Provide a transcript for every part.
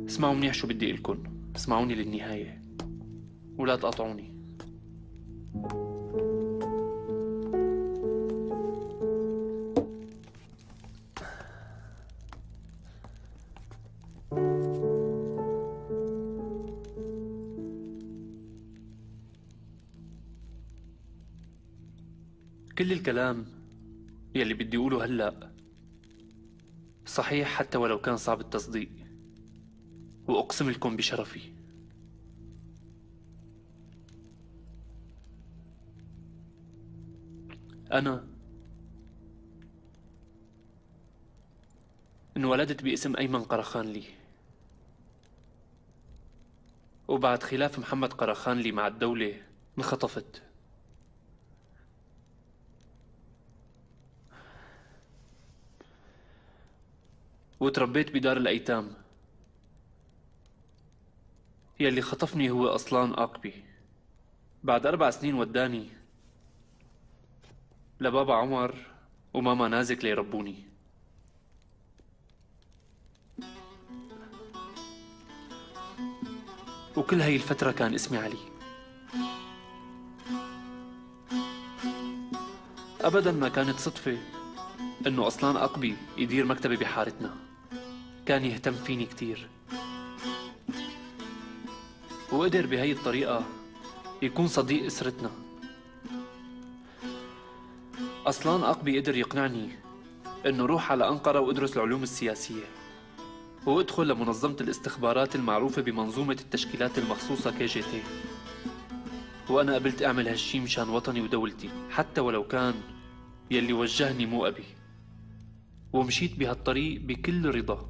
اسمعوا منيح شو بدي إلكن. اسمعوني للنهاية ولا تقاطعوني. كل الكلام يلي بدي أقوله هلأ صحيح حتى ولو كان صعب التصديق، وأقسم لكم بشرفي. أنا انولدت باسم أيمن قرخانلي، وبعد خلاف محمد قرخانلي مع الدولة انخطفت. وتربيت بدار الأيتام. يلي خطفني هو أصلان آقبي. بعد 4 سنين وداني لبابا عمر وماما نازك ليربوني. وكل هاي الفترة كان اسمي علي. أبدا ما كانت صدفة إنه أصلان أقبي يدير مكتبة بحارتنا. كان يهتم فيني كتير، وقدر بهي الطريقة يكون صديق أسرتنا. أصلان أقبي قدر يقنعني إنه روح على أنقرة وأدرس العلوم السياسية، وأدخل لمنظمة الاستخبارات المعروفة بمنظومة التشكيلات المخصوصة KGT. وأنا قبلت أعمل هالشي مشان وطني ودولتي، حتى ولو كان يلي وجهني مو أبي. ومشيت بهالطريق بكل رضا.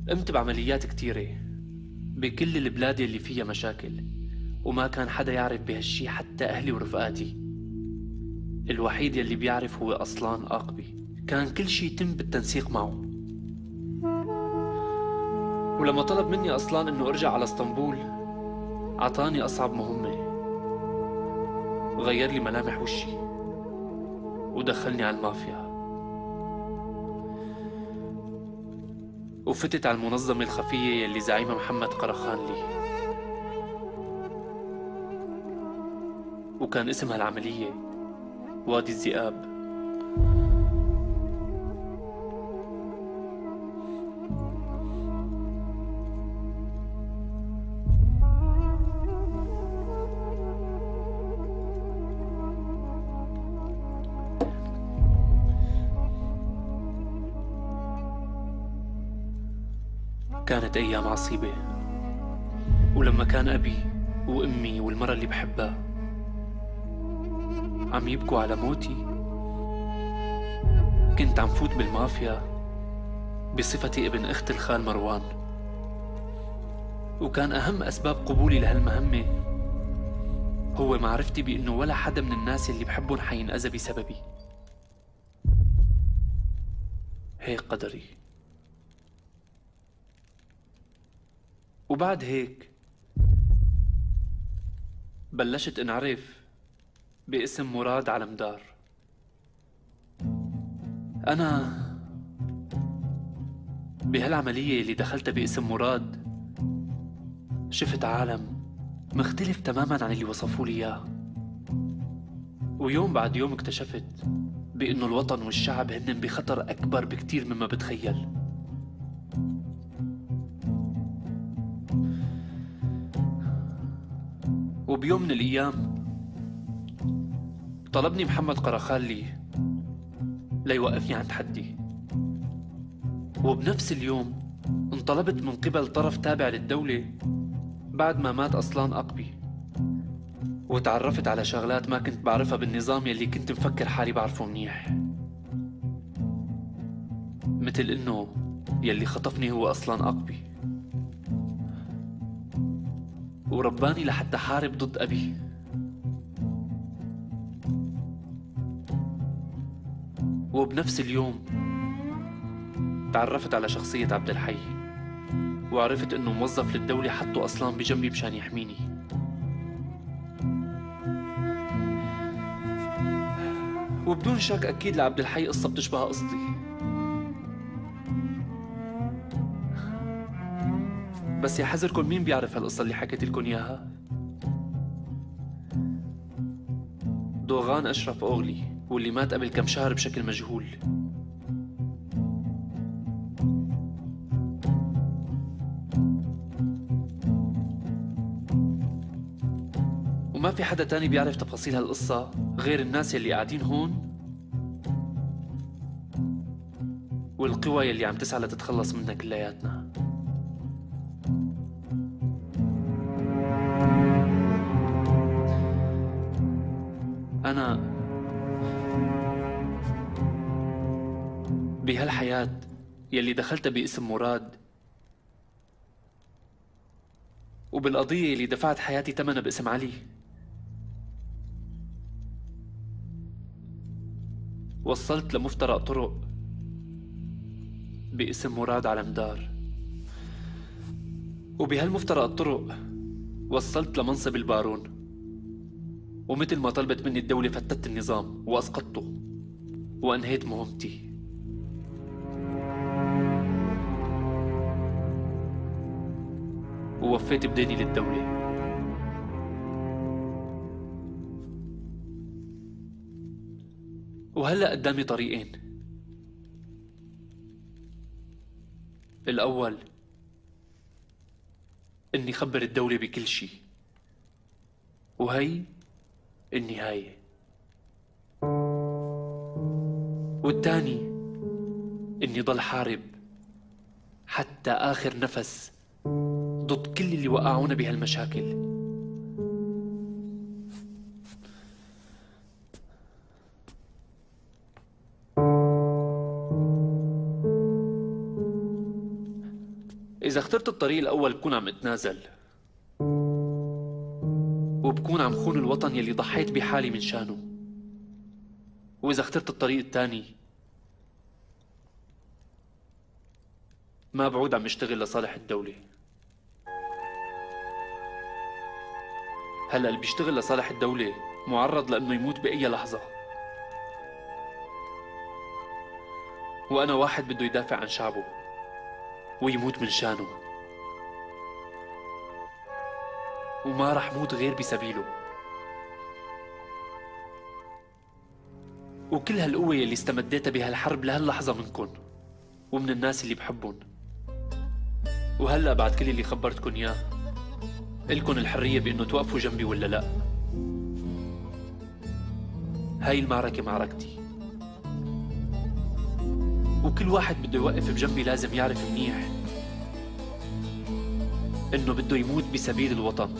قمت بعمليات كتيرة بكل البلاد اللي فيها مشاكل، وما كان حدا يعرف بهالشي حتى أهلي ورفقاتي. الوحيد يلي بيعرف هو أصلان آقبي. كان كل شي يتم بالتنسيق معه. ولما طلب مني أصلان إنه أرجع على اسطنبول، عطاني أصعب مهمة. غير لي ملامح وشي ودخلني على المافيا، وفتت على المنظمة الخفية يلي زعيمها محمد قرخانلي. وكان اسمها العملية وادي الذئاب. كانت أيام عصيبة. ولما كان أبي وأمي والمرة اللي بحبها عم يبكوا على موتي، كنت عم فوت بالمافيا بصفتي ابن أخت الخال مروان. وكان أهم أسباب قبولي لهالمهمة هو معرفتي بأنه ولا حدا من الناس اللي بحبهم حينأذى بسببي. هيك قدري. وبعد هيك بلشت انعرف باسم مراد علمدار. أنا بهالعملية اللي دخلتها باسم مراد شفت عالم مختلف تماما عن اللي وصفوا لي إياه. ويوم بعد يوم اكتشفت بأنه الوطن والشعب هن بخطر أكبر بكتير مما بتخيل. وبيوم من الأيام طلبني محمد قرخالي ليوقفني عند حدي. وبنفس اليوم انطلبت من قبل طرف تابع للدولة بعد ما مات أصلان أقبي. وتعرفت على شغلات ما كنت بعرفها بالنظام يلي كنت مفكر حالي بعرفه منيح، مثل إنه يلي خطفني هو أصلان أقبي، ورباني لحتى حارب ضد أبي. وبنفس اليوم تعرفت على شخصية عبد الحي، وعرفت إنه موظف للدولة حطه أصلان بجنبي مشان يحميني. وبدون شك أكيد لعبد الحي قصة بتشبه قصتي. بس يا حذركم، مين بيعرف هالقصة اللي حكيت لكم إياها؟ دوغان أشرف أوغلي، واللي مات قبل كم شهر بشكل مجهول. وما في حدا تاني بيعرف تفاصيل هالقصة غير الناس يلي قاعدين هون والقوى يلي عم تسعى لتتخلص منا كلياتنا. أنا بهالحياة يلي دخلتها باسم مراد، وبالقضية يلي دفعت حياتي ثمنها باسم علي، وصلت لمفترق طرق باسم مراد على مدار. وبهالمفترق الطرق وصلت لمنصب البارون، ومثل ما طلبت مني الدولة فتت النظام وأسقطته وأنهيت مهمتي. ووفيت بديني للدولة. وهلأ قدامي طريقين. الأول إني خبر الدولة بكل شي، وهي النهاية. والتاني إني ضل حارب حتى آخر نفس ضد كل اللي وقعونا بهالمشاكل. إذا اخترت الطريق الأول بكون عم اتنازل، وبكون عم خون الوطن يلي ضحيت بحالي من شانه. وإذا اخترت الطريق الثاني ما بعود عم اشتغل لصالح الدولة. هلأ اللي بيشتغل لصالح الدولة معرض لأنه يموت بأي لحظة، وأنا واحد بده يدافع عن شعبه ويموت من شانه، وما رح موت غير بسبيله. وكل هالقوة يلي استمديتها بهالحرب لهاللحظة منكن ومن الناس اللي بحبن. وهلأ بعد كل اللي خبرتكن إياه إلكن الحرية بإنه توقفوا جنبي ولا لا. هاي المعركة معركتي، وكل واحد بده يوقف بجنبي لازم يعرف منيح إنه بده يموت بسبيل الوطن.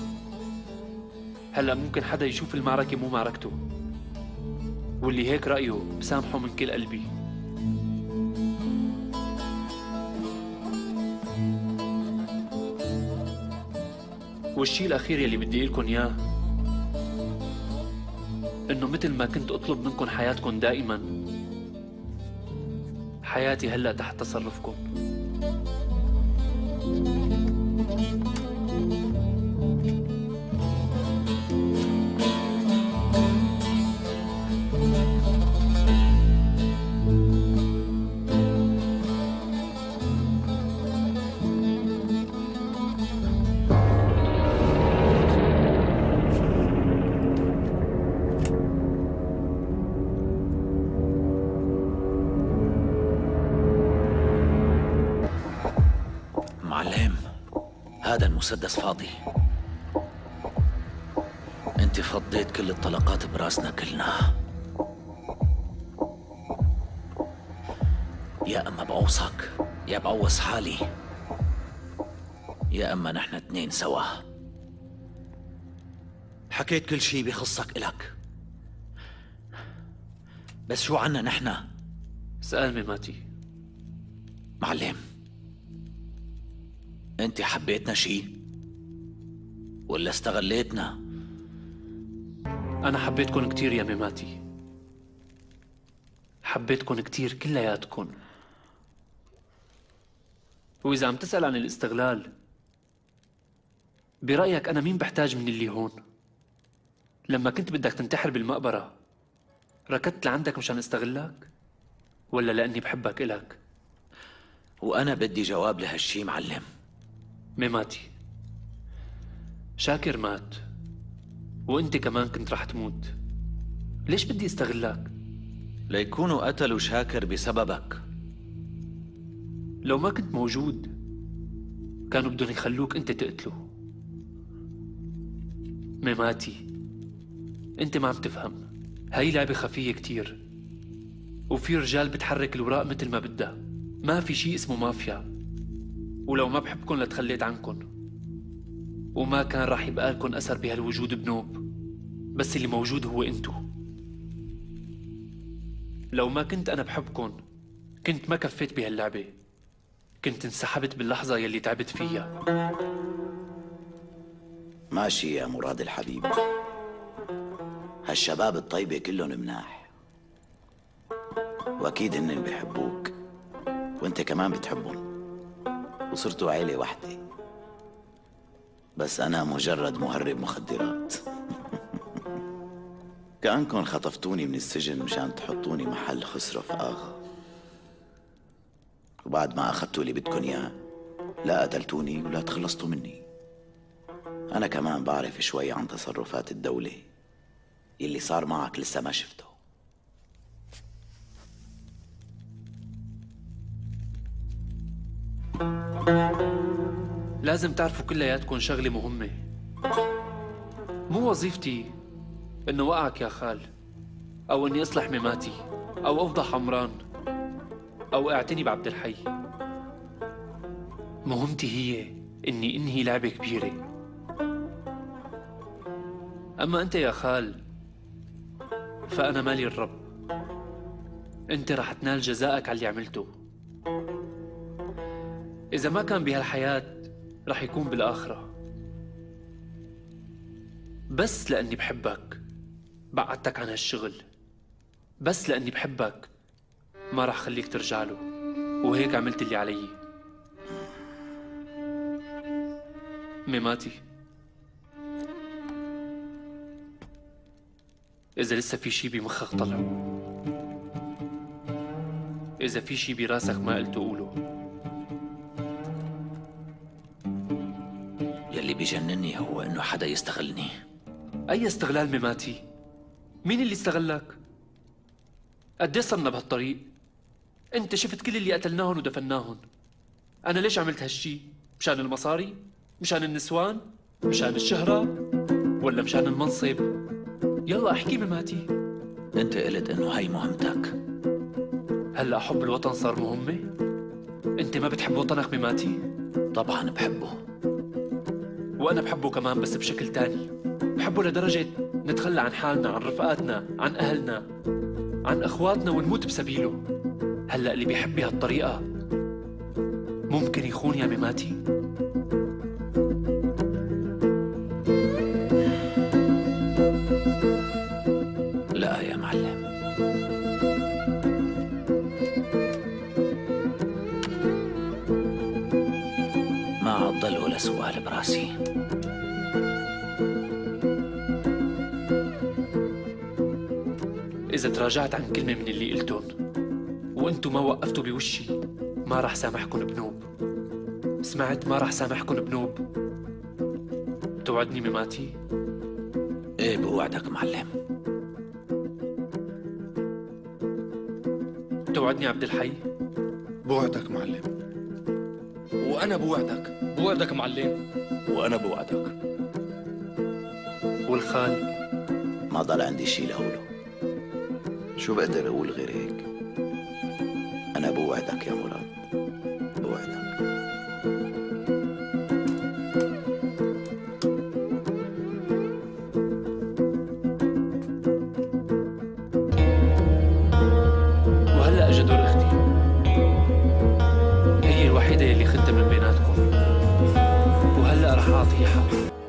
هلأ ممكن حدا يشوف المعركة مو معركته، واللي هيك رأيه بسامحه من كل قلبي. والشي الأخير يلي بدي إلكن إياه إنه مثل ما كنت أطلب منكن حياتكن دائما، حياتي هلأ تحت تصرفكم. معلم، هذا المسدس فاضي. انت فضيت كل الطلقات براسنا كلنا. يا اما بعوصك يا بعوص حالي، يا اما نحن اتنين سوا. حكيت كل شي بخصك إلك، بس شو عنا نحن؟ سأل ميماتي. معلم، انت حبيتنا شي ولا استغليتنا؟ أنا حبيتكن كتير يا ميماتي، حبيتكن كتير كلياتكن. وإذا عم تسأل عن الاستغلال، برأيك أنا مين بحتاج من اللي هون؟ لما كنت بدك تنتحر بالمقبرة ركضت لعندك مشان استغلك؟ ولا لأني بحبك إلك؟ وأنا بدي جواب لهالشي معلم. ميماتي، شاكر مات وانت كمان كنت رح تموت. ليش بدي استغلك؟ ليكونوا قتلوا شاكر بسببك. لو ما كنت موجود كانوا بدهم يخلوك انت تقتله. ميماتي، انت ما عم تفهم، هاي لعبة خفية كتير، وفي رجال بتحرك الوراق مثل ما بدها. ما في شي اسمه مافيا، ولو ما بحبكن لتخليت عنكن، وما كان راح يبقى لكن أثر بهالوجود بنوب، بس اللي موجود هو انتو. لو ما كنت أنا بحبكن كنت ما كفيت بهاللعبة، كنت انسحبت باللحظة يلي تعبت فيها. ماشي يا مراد الحبيب، هالشباب الطيبة كلهم مناح، وأكيد هن بيحبوك وانت كمان بتحبهم، وصرتوا عيلة واحدة. بس أنا مجرد مهرب مخدرات. كأنكم خطفتوني من السجن مشان تحطوني محل خسرف آغا، وبعد ما أخذتوا اللي بدكن إياه لا قتلتوني ولا تخلصتوا مني. أنا كمان بعرف شوي عن تصرفات الدولة، يلي صار معك لسه ما شفته. لازم تعرفوا كلياتكم شغلة مهمة. مو وظيفتي إنه وقعك يا خال، أو إني أصلح ميماتي، أو أفضح عمران، أو أعتني بعبد الحي. مهمتي هي إني أنهي لعبة كبيرة. أما أنت يا خال فأنا مالي الرب، أنت رح تنال جزاءك على اللي عملته. إذا ما كان بهالحياة رح يكون بالآخرة. بس لأني بحبك بعدتك عن هالشغل، بس لأني بحبك ما رح خليك ترجع له، وهيك عملت اللي علي. ميماتي، إذا لسه في شي بمخك طلعه، إذا في شي براسك ما قلته قوله. يلي بيجنني هو انه حدا يستغلني. أي استغلال ميماتي؟ مين اللي استغلك؟ قديه صرنا بهالطريق؟ أنت شفت كل اللي قتلناهن ودفناهن. أنا ليش عملت هالشي؟ مشان المصاري؟ مشان النسوان؟ مشان الشهرة؟ ولا مشان المنصب؟ يلا احكي ميماتي. انت قلت انه هاي مهمتك. هلا حب الوطن صار مهمة؟ أنت ما بتحب وطنك ميماتي؟ طبعا بحبه، وأنا بحبه كمان بس بشكل تاني. بحبه لدرجة نتخلى عن حالنا، عن رفقاتنا، عن أهلنا، عن أخواتنا، ونموت بسبيله. هلأ اللي بيحب بهالطريقة ممكن يخون يا ميماتي؟ لا يا معلم. ما عاد ضل ولا سؤال براسي. إذا تراجعت عن كلمة من اللي قلتون وأنتوا ما وقفتوا بوشي ما رح سامحكن بنوب. سمعت؟ ما رح سامحكن بنوب. توعدني ميماتي؟ ايه بوعدك معلم. توعدني عبد الحي؟ بوعدك معلم. وأنا بوعدك معلم. وانا بوعدك. والخال؟ ما ضل عندي شي لقوله، شو بقدر أقول غير هيك؟ أنا بوعدك يا مراد، بوعدك. وهلأ أجا دور أختي، هي الوحيدة يلي خدتها من بيناتكم، وهلأ رح أعطيها حق.